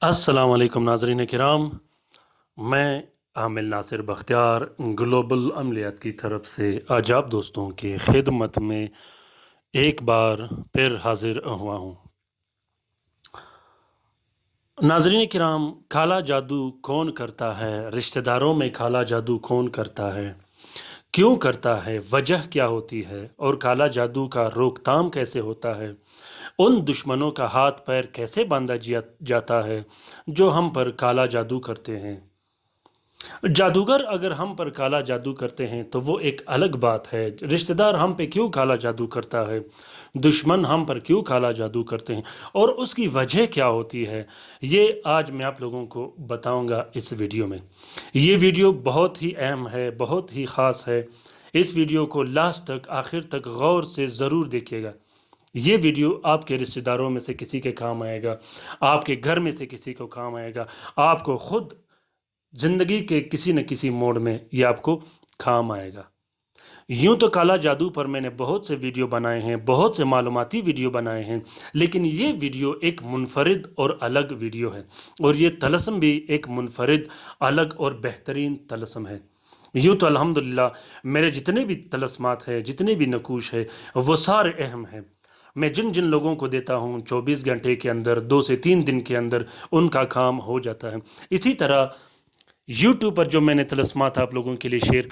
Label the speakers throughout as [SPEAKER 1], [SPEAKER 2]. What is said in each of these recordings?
[SPEAKER 1] अस्सलाम वालेकुम नाज़रीन किराम। मैं आमिल नासिर बख्तियार ग्लोबल अमलियात की तरफ से आज आप दोस्तों की खिदमत में एक बार फिर हाजिर हुआ हूँ। नाज़रीन किराम, काला जादू कौन करता है? रिश्तेदारों में काला जादू कौन करता है? क्यों करता है? वजह क्या होती है? और काला जादू का रोकथाम कैसे होता है? उन दुश्मनों का हाथ पैर कैसे बांधा जाता है जो हम पर काला जादू करते हैं? जादूगर अगर हम पर काला जादू करते हैं तो वो एक अलग बात है। रिश्तेदार हम पे क्यों काला जादू करता है, दुश्मन हम पर क्यों काला जादू करते हैं और उसकी वजह क्या होती है, ये आज मैं आप लोगों को बताऊंगा इस वीडियो में। ये वीडियो बहुत ही अहम है, बहुत ही ख़ास है। इस वीडियो को लास्ट तक, आखिर तक गौर से ज़रूर देखिएगा। ये वीडियो आपके रिश्तेदारों में से किसी के काम आएगा, आपके घर में से किसी को काम आएगा, आपको खुद ज़िंदगी के किसी न किसी मोड़ में ये आपको काम आएगा। यूँ तो काला जादू पर मैंने बहुत से वीडियो बनाए हैं, बहुत से मालूमाती वीडियो बनाए हैं, लेकिन ये वीडियो एक मुनफरिद और अलग वीडियो है और ये तलस्म भी एक मुनफरिद, अलग और बेहतरीन तलस्म है। यूँ तो अल्हम्दुलिल्लाह मेरे जितने भी तलस्मात हैं, जितने भी नकूश है, वो सारे अहम हैं। मैं जिन जिन लोगों को देता हूँ 24 घंटे के अंदर, 2 से 3 दिन के अंदर उनका काम हो जाता है। इसी तरह यूट्यूब पर जो मैंने तलस्मात आप लोगों के लिए शेयर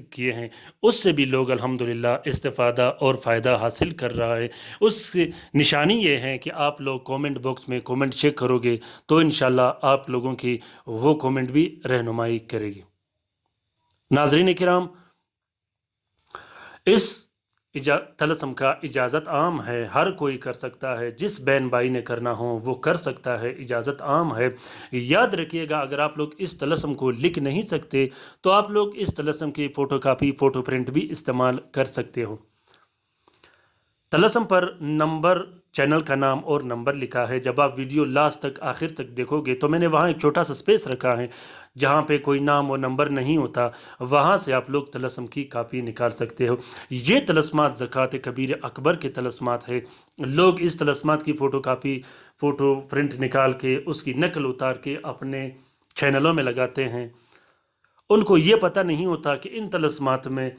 [SPEAKER 1] किए हैं, उससे भी लोग अल्हम्दुलिल्लाह इस्तिफ़ादा और फ़ायदा हासिल कर रहा है। उस निशानी ये है कि आप लोग कमेंट बॉक्स में कमेंट चेक करोगे तो इंशाल्लाह आप लोगों की वो कमेंट भी रहनुमाई करेगी। नाज़रीन किराम, इस तलस्म का इजाज़त आम है, हर कोई कर सकता है। जिस बहन भाई ने करना हो वो कर सकता है, इजाज़त आम है। याद रखिएगा, अगर आप लोग इस तलस्म को लिख नहीं सकते तो आप लोग इस तलस्म की फ़ोटो कापी, फ़ोटो प्रिंट भी इस्तेमाल कर सकते हो। तलस्म पर नंबर, चैनल का नाम और नंबर लिखा है। जब आप वीडियो लास्ट तक, आखिर तक देखोगे तो मैंने वहाँ एक छोटा सा स्पेस रखा है जहाँ पे कोई नाम और नंबर नहीं होता, वहाँ से आप लोग तलस्म की कापी निकाल सकते हो। ये तलस्मात ज़कात कबीर अकबर के तलस्मात है। लोग इस तलस्मात की फ़ोटो कापी, फ़ोटो प्रिंट निकाल के उसकी नकल उतार के अपने चैनलों में लगाते हैं। उनको ये पता नहीं होता कि इन तलस्मात में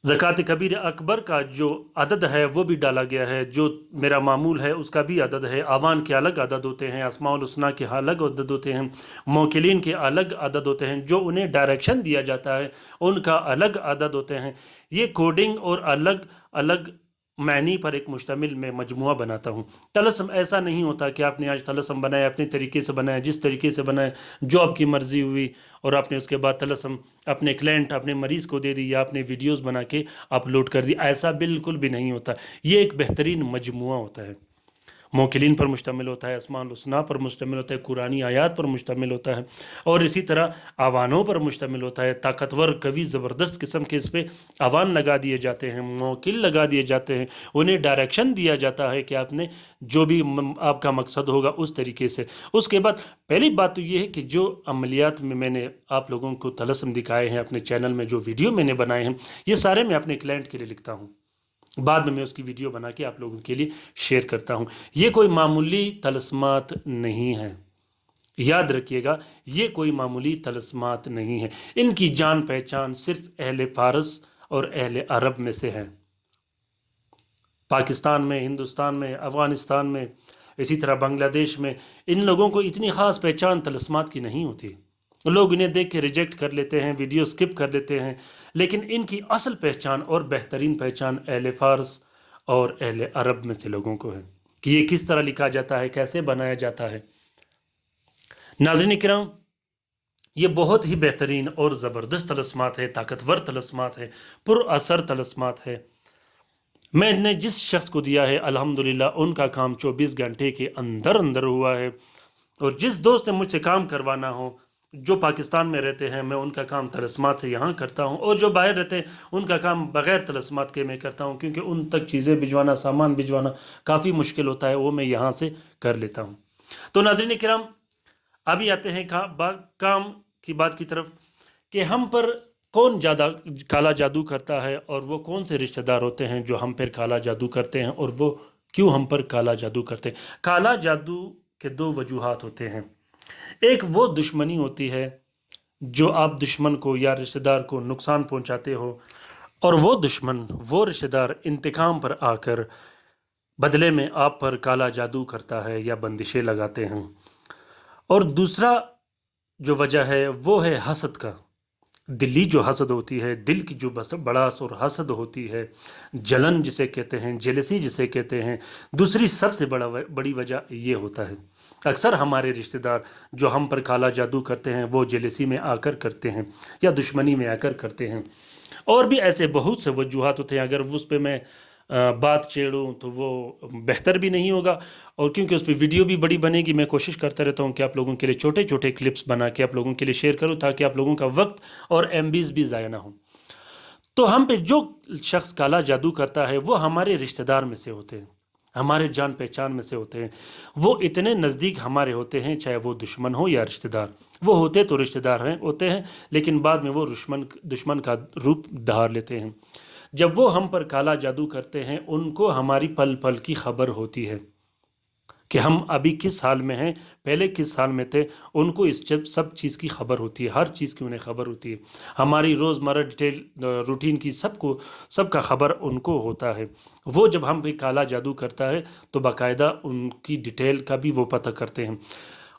[SPEAKER 1] ज़कात कबीर अकबर का जो अदद है वो भी डाला गया है, जो मेरा मामूल है उसका भी अदद है। आवान के अलग अदद होते हैं, अस्माउल हुस्ना के अलग अदद होते हैं, मौकिलीन के अलग अदद होते हैं, जो उन्हें डायरेक्शन दिया जाता है उनका अलग अदद होते हैं। ये कोडिंग और अलग अलग मैनी पर एक मुश्तमिल मैं मजमुआ बनाता हूँ। तलस्म ऐसा नहीं होता कि आपने आज तलस्म बनाया, अपने तरीके से बनाया, जिस तरीके से बनाया, जो आपकी मर्ज़ी हुई और आपने उसके बाद तलस्म अपने क्लाइंट, अपने मरीज़ को दे दी या आपने वीडियोस बना के अपलोड कर दी। ऐसा बिल्कुल भी नहीं होता। ये एक बेहतरीन मजमुआ होता है, मोकिलीन पर मुश्तमिल होता है, अस्माउल हुस्ना पर मुश्तमिल होता है, कुरानी आयात पर मुश्तमिल होता है और इसी तरह आवानों पर मुश्तमिल होता है। ताकतवर, कवि, ज़बरदस्त किस्म के इस पर आवान लगा दिए जाते हैं, मोकिल लगा दिए जाते हैं, उन्हें डायरेक्शन दिया जाता है कि आपने जो भी आपका मकसद होगा उस तरीके से। उसके बाद पहली बात तो ये है कि जो अमलियात में मैंने आप लोगों को तलस्म दिखाए हैं, अपने चैनल में जो वीडियो मैंने बनाए हैं, ये सारे मैं अपने क्लाइंट के लिए लिखता हूँ। बाद में मैं उसकी वीडियो बना के आप लोगों के लिए शेयर करता हूँ। ये कोई मामूली तलस्मात नहीं है, याद रखिएगा, ये कोई मामूली तलस्मात नहीं है। इनकी जान पहचान सिर्फ अहले फारस और अहले अरब में से है। पाकिस्तान में, हिंदुस्तान में, अफ़गानिस्तान में, इसी तरह बांग्लादेश में इन लोगों को इतनी ख़ास पहचान तलस्मात की नहीं होती। लोग इन्हें देख के रिजेक्ट कर लेते हैं, वीडियो स्किप कर लेते हैं, लेकिन इनकी असल पहचान और बेहतरीन पहचान अहले फ़ारस और अहले अरब में से लोगों को है कि ये किस तरह लिखा जाता है, कैसे बनाया जाता है। नाज़रीन किराम, ये बहुत ही बेहतरीन और ज़बरदस्त तलस्मात है, ताकतवर तलस्मात है, पुरअसर तलस्मात है। मैंने जिस शख्स को दिया है अल्हम्दुलिल्लाह उनका काम 24 घंटे के अंदर अंदर हुआ है। और जिस दोस्त ने मुझसे काम करवाना हो, जो पाकिस्तान में रहते हैं, मैं उनका काम तलस्मात से यहाँ करता हूँ, और जो बाहर रहते हैं उनका काम बग़ैर तलस्मात के मैं करता हूँ, क्योंकि उन तक चीज़ें भिजवाना, सामान भिजवाना काफ़ी मुश्किल होता है, वो मैं यहाँ से कर लेता हूँ। तो नाज़रीन किराम, अभी आते हैं काम की बात की तरफ कि हम पर कौन ज़्यादा काला जादू करता है और वो कौन से रिश्तेदार होते हैं जो हम पर काला जादू करते हैं और वो क्यों हम पर काला जादू करते हैं। काला जादू کہ दो वजूहात होते हैं। एक वो दुश्मनी होती है जो आप दुश्मन को या रिश्तेदार को नुकसान पहुंचाते हो, और वो दुश्मन, वो रिश्तेदार इंतकाम पर आकर बदले में आप पर काला जादू करता है या बंदिशें लगाते हैं। और दूसरा जो वजह है वो है हसद का, दिली जो हसद होती है, दिल की जो बड़ास और हसद होती है, जलन जिसे कहते हैं, जेलसी जिसे कहते हैं। दूसरी सबसे बड़ी वजह ये होता है, अक्सर हमारे रिश्तेदार जो हम पर काला जादू करते हैं वो जेलसी में आकर करते हैं या दुश्मनी में आकर करते हैं। और भी ऐसे बहुत से वजूहात होते हैं, अगर उस पर मैं बात छेड़ूँ तो वो बेहतर भी नहीं होगा, और क्योंकि उस पर वीडियो भी बड़ी बनेगी। मैं कोशिश करता रहता हूँ कि आप लोगों के लिए छोटे छोटे क्लिप्स बना के आप लोगों के लिए शेयर करूँ, ताकि आप लोगों का वक्त और MBs भी ज़ाया ना हो। तो हम पे जो शख्स काला जादू करता है वो हमारे रिश्तेदार में से होते हैं, हमारे जान पहचान में से होते हैं। वो इतने नज़दीक हमारे होते हैं, चाहे वो दुश्मन हो या रिश्तेदार। वो होते तो रिश्तेदार हैं होते हैं, लेकिन बाद में वो दुश्मन का रूप धार लेते हैं। जब वो हम पर काला जादू करते हैं, उनको हमारी पल पल की खबर होती है कि हम अभी किस हाल में हैं, पहले किस हाल में थे। उनको इस सब चीज़ की खबर होती है, हर चीज़ की उन्हें खबर होती है। हमारी रोज़मर्रा डिटेल रूटीन की सबका खबर उनको होता है। वो जब हम पे काला जादू करता है तो बाकायदा उनकी डिटेल का भी वो पता करते हैं।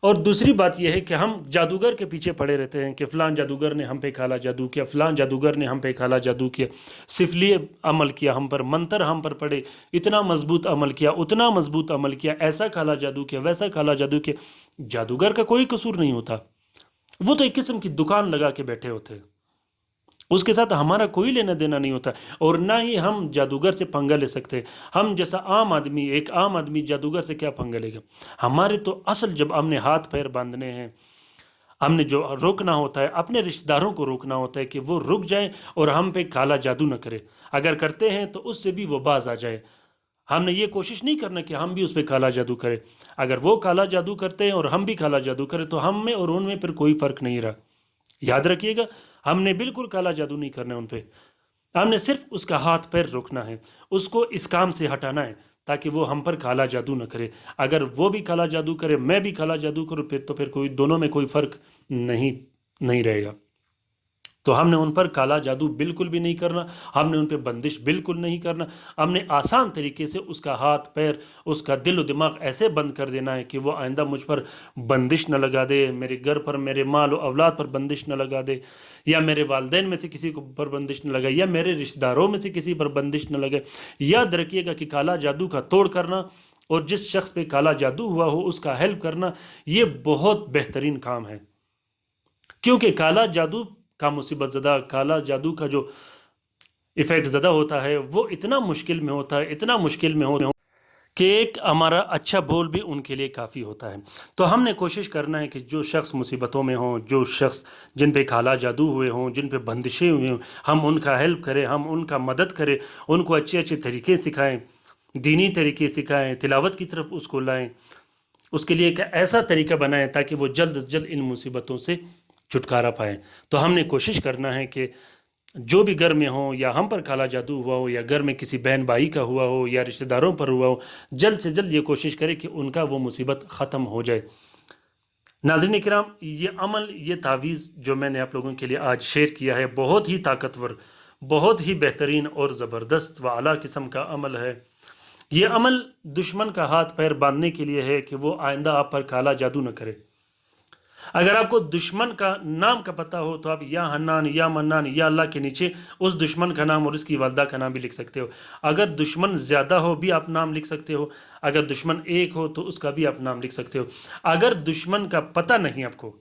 [SPEAKER 1] और दूसरी बात यह है कि हम जादूगर के पीछे पड़े रहते हैं कि फ़लाँ जादूगर ने हम पे काला जादू किया, फ़लाँ जादूगर ने हम पे काला जादू किया, सिफलिए अमल किया हम पर, मंत्र हम पर पड़े, इतना मजबूत अमल किया, उतना मजबूत अमल किया, ऐसा काला जादू किया, वैसा काला जादू किया। जादूगर का कोई कसूर नहीं होता, वो तो एक किस्म की दुकान लगा के बैठे होते हैं, उसके साथ हमारा कोई लेना देना नहीं होता, और ना ही हम जादूगर से पंगा ले सकते। हम जैसा आम आदमी, एक आम आदमी जादूगर से क्या पंगा लेगा। हमारे तो असल जब हमने हाथ पैर बांधने हैं, हमने जो रोकना होता है, अपने रिश्तेदारों को रोकना होता है कि वो रुक जाएं और हम पे काला जादू न करे। अगर करते हैं तो उससे भी वो बाज आ जाए। हमने ये कोशिश नहीं करना कि हम भी उस पर काला जादू करें। अगर वो काला जादू करते हैं और हम भी काला जादू करें तो हम में और उनमें फिर कोई फ़र्क नहीं रहा। याद रखिएगा, हमने बिल्कुल काला जादू नहीं करना है उन पे। हमने सिर्फ उसका हाथ पैर रोकना है, उसको इस काम से हटाना है ताकि वो हम पर काला जादू न करे। अगर वो भी काला जादू करे, मैं भी काला जादू करूँ, फिर तो फिर कोई दोनों में कोई फ़र्क नहीं रहेगा। तो हमने उन पर काला जादू बिल्कुल भी नहीं करना, हमने उन पर बंदिश बिल्कुल नहीं करना। हमने आसान तरीके से उसका हाथ पैर, उसका दिल और दिमाग ऐसे बंद कर देना है कि वो आइंदा मुझ पर बंदिश न लगा दे, मेरे घर पर, मेरे माल और औलाद पर बंदिश न लगा दे, या मेरे वालदैन में से किसी को पर बंदिश न लगाए, या मेरे रिश्तेदारों में से किसी पर बंदिश न लगे। याद रखिएगा कि काला जादू का तोड़ करना और जिस शख्स पे काला जादू हुआ हो उसका हेल्प करना, ये बहुत बेहतरीन काम है। क्योंकि काला जादू का मुसीबत ज़दा, काला जादू का जो इफ़ेक्ट ज़दा होता है वो इतना मुश्किल में होता है, इतना मुश्किल में हो कि एक हमारा अच्छा बोल भी उनके लिए काफ़ी होता है। तो हमने कोशिश करना है कि जो शख्स मुसीबतों में हों, जो शख्स जिन पे काला जादू हुए हों, जिन पे बंदिशें हुई हों, हम उनका हेल्प करें, हम उनका मदद करें, उनको अच्छे अच्छे तरीके सिखाएं, दीनी तरीके सिखाएं, तिलावत की तरफ उसको लाएं, उसके लिए एक ऐसा तरीका बनाएं ताकि वो जल्द से जल्द इन मुसीबतों से छुटकारा पाएँ। तो हमने कोशिश करना है कि जो भी घर में हो, या हम पर काला जादू हुआ हो, या घर में किसी बहन भाई का हुआ हो, या रिश्तेदारों पर हुआ हो, जल्द से जल्द ये कोशिश करें कि उनका वो मुसीबत ख़त्म हो जाए। नाज़रीन किराम, ये अमल, ये तावीज़ जो मैंने आप लोगों के लिए आज शेयर किया है, बहुत ही ताकतवर, बहुत ही बेहतरीन और ज़बरदस्त व आला किस्म का अमल है। ये अमल दुश्मन का हाथ पैर बांधने के लिए है कि वो आइंदा आप पर काला जादू न करे। अगर आपको दुश्मन का नाम का पता हो तो आप या हन्नान, या मन्नान, या अल्लाह के नीचे उस दुश्मन का नाम और उसकी वालदा का नाम भी लिख सकते हो। अगर दुश्मन ज़्यादा हो भी आप नाम लिख सकते हो, अगर दुश्मन एक हो तो उसका भी आप नाम लिख सकते हो। अगर दुश्मन का पता नहीं आपको,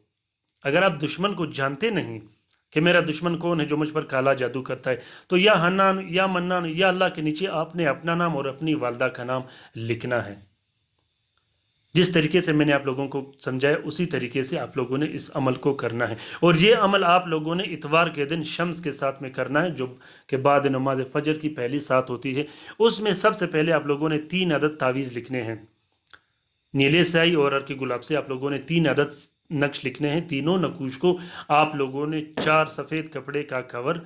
[SPEAKER 1] अगर आप दुश्मन को जानते नहीं कि मेरा दुश्मन कौन है जो मुझ पर काला जादू करता है, तो या हन्नान, या मन्नान, या अल्लाह के नीचे आपने अपना नाम और अपनी वालदा का नाम लिखना है। जिस तरीके से मैंने आप लोगों को समझाया उसी तरीके से आप लोगों ने इस अमल को करना है। और ये अमल आप लोगों ने इतवार के दिन शम्स के साथ में करना है, जो कि बाद नमाज फजर की पहली सात होती है। उसमें सबसे पहले आप लोगों ने 3 अदद तावीज़ लिखने हैं। नीले स्याही और अर्की गुलाब से आप लोगों ने 3 अदद नक्श लिखने हैं। तीनों नकूश को आप लोगों ने 4 सफ़ेद कपड़े का कवर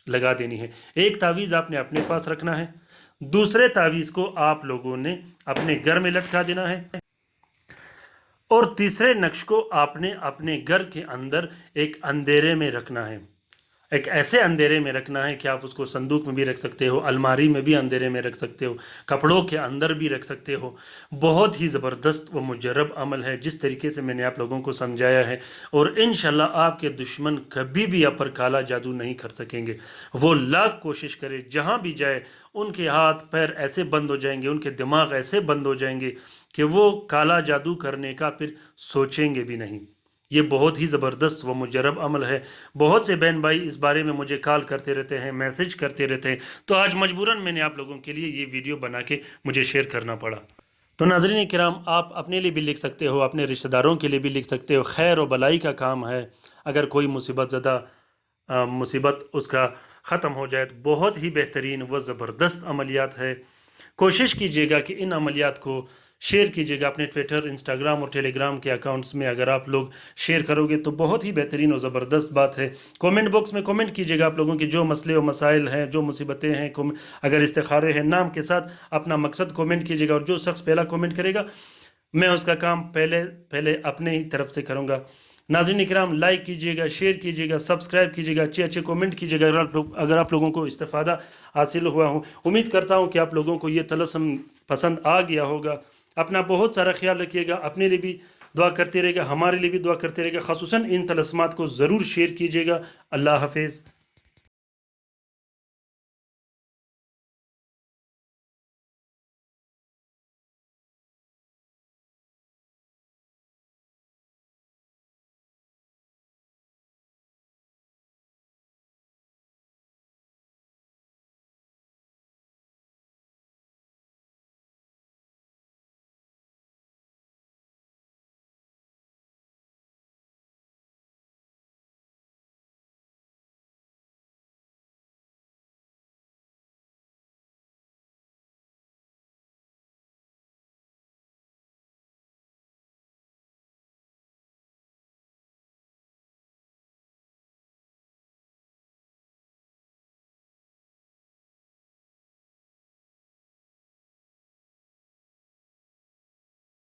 [SPEAKER 1] लगा देनी है। एक तावीज़ आपने अपने पास रखना है, दूसरे तावीज़ को आप लोगों ने अपने घर में लटका देना है, और तीसरे नक्श को आपने अपने घर के अंदर एक अंधेरे में रखना है, एक ऐसे अंधेरे में रखना है कि आप उसको संदूक में भी रख सकते हो, अलमारी में भी अंधेरे में रख सकते हो, कपड़ों के अंदर भी रख सकते हो। बहुत ही ज़बरदस्त व मुजर्रब अमल है जिस तरीके से मैंने आप लोगों को समझाया है, और इंशाल्लाह आपके दुश्मन कभी भी आप पर काला जादू नहीं कर सकेंगे। वो लाख कोशिश करे, जहाँ भी जाए उनके हाथ पैर ऐसे बंद हो जाएंगे, उनके दिमाग ऐसे बंद हो जाएंगे कि वो काला जादू करने का फिर सोचेंगे भी नहीं। ये बहुत ही ज़बरदस्त व मुजरब अमल है। बहुत से बहन भाई इस बारे में मुझे कॉल करते रहते हैं, मैसेज करते रहते हैं, तो आज मजबूरन मैंने आप लोगों के लिए ये वीडियो बना के मुझे शेयर करना पड़ा। तो नाज़रीन किराम, आप अपने लिए भी लिख सकते हो, अपने रिश्तेदारों के लिए भी लिख सकते हो। खैर व भलाई का काम है। अगर कोई मुसीबत ज़्यादा मुसीबत उसका ख़त्म हो जाए तो बहुत ही बेहतरीन व ज़बरदस्त अमलियात है। कोशिश कीजिएगा कि इन अमलियात को शेयर कीजिएगा अपने ट्विटर, इंस्टाग्राम और टेलीग्राम के अकाउंट्स में। अगर आप लोग शेयर करोगे तो बहुत ही बेहतरीन और ज़बरदस्त बात है। कमेंट बॉक्स में कमेंट कीजिएगा आप लोगों के जो मसले और मसाइल हैं, जो मुसीबतें हैं, अगर इस्तिखारे हैं, नाम के साथ अपना मकसद कमेंट कीजिएगा, और जो शख्स पहला कमेंट करेगा मैं उसका काम पहले पहले अपने ही तरफ से करूँगा। नाज़रीन इकराम, लाइक कीजिएगा, शेयर कीजिएगा, सब्सक्राइब कीजिएगा, अच्छे अच्छे कमेंट कीजिएगा अगर आप लोगों को इस्तिफ़ादा हासिल हुआ हो। उम्मीद करता हूँ कि आप लोगों को ये तलस्सुम पसंद आ गया होगा। अपना बहुत सारा ख्याल रखिएगा, अपने लिए भी दुआ करते रहेगा, हमारे लिए भी दुआ करते रहेगा। ख़ुसूसन इन तलस्मात को ज़रूर शेयर कीजिएगा। अल्लाह हाफिज़।